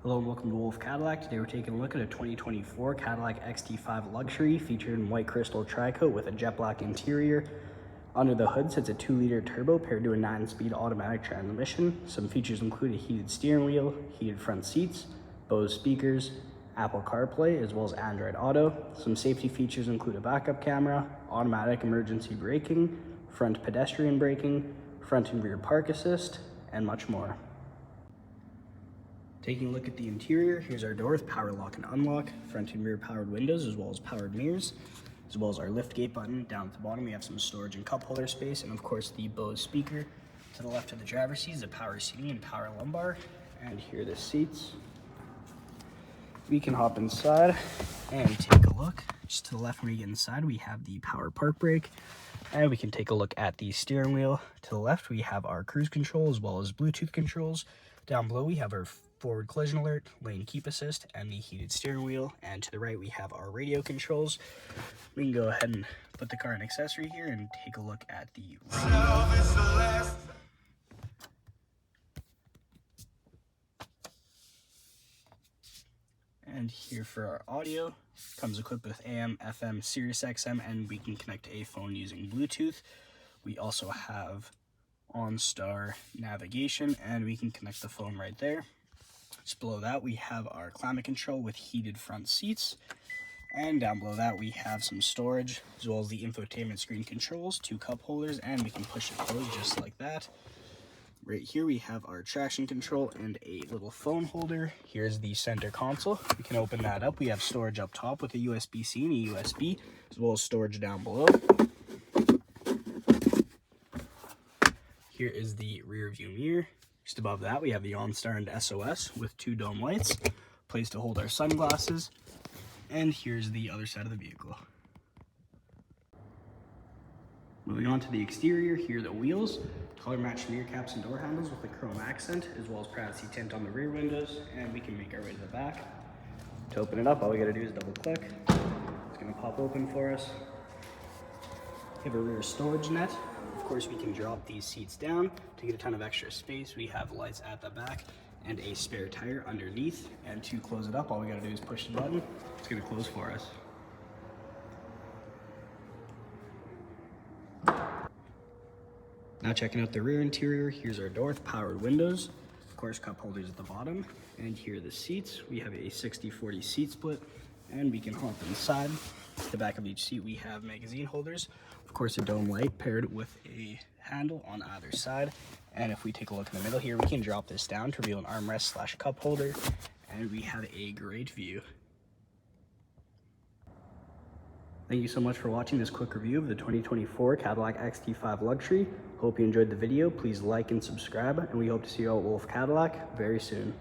Hello and welcome to Wolfe Cadillac. Today we're taking a look at a 2024 Cadillac XT5 Luxury featured in white crystal tricoat with a jet black interior. Under the hood sits a 2-liter turbo paired to a 9-speed automatic transmission. Some features include a heated steering wheel, heated front seats, Bose speakers, Apple CarPlay, as well as Android Auto. Some safety features include a backup camera, automatic emergency braking, front pedestrian braking, front and rear park assist, and much more. Taking a look at the interior, here's our door with power lock and unlock, front and rear powered windows, as well as powered mirrors, as well as our liftgate button. Down at the bottom, we have some storage and cup holder space, and of course the Bose speaker. To the left of the driver's seat is a power seating and power lumbar, and here are the seats. We can hop inside and take a look. Just to the left when we get inside, we have the power park brake, and we can take a look at the steering wheel. To the left, we have our cruise control as well as Bluetooth controls. Down below, we have our forward collision alert, lane keep assist, and the heated steering wheel. And to the right, we have our radio controls. We can go ahead and put the car in accessory here and take a look at the radio. And here for our audio, comes equipped with AM, FM, Sirius XM, and we can connect to a phone using Bluetooth. We also have OnStar navigation, and we can connect the phone right there. Just below that, we have our climate control with heated front seats. And down below that, we have some storage, as well as the infotainment screen controls, 2 cup holders, and we can push it closed just like that. Right here, we have our traction control and a little phone holder. Here's the center console. We can open that up. We have storage up top with a USB-C and a USB, as well as storage down below. Here is the rear view mirror. Just above that, we have the OnStar and SOS with 2 dome lights, place to hold our sunglasses, and here's the other side of the vehicle. Moving on to the exterior, here are the wheels, color matched mirror caps and door handles with a chrome accent, as well as privacy tint on the rear windows, and we can make our way to the back. To open it up, all we gotta do is double click. It's gonna pop open for us. We have a rear storage net. Of course, we can drop these seats down to get a ton of extra space. We have lights at the back and a spare tire underneath. And to close it up, all we gotta do is push the button. It's gonna close for us. Now checking out the rear interior, here's our door with powered windows. Of course, cup holders at the bottom. And here are the seats. We have a 60-40 seat split, and we can hop inside. At the back of each seat, we have magazine holders. Of course, a dome light paired with a handle on either side. And if we take a look in the middle here, we can drop this down to reveal an armrest / cup holder. And we have a great view. Thank you so much for watching this quick review of the 2024 Cadillac XT5 Luxury. Hope you enjoyed the video. Please like and subscribe, and we hope to see you all at Wolfe Cadillac very soon.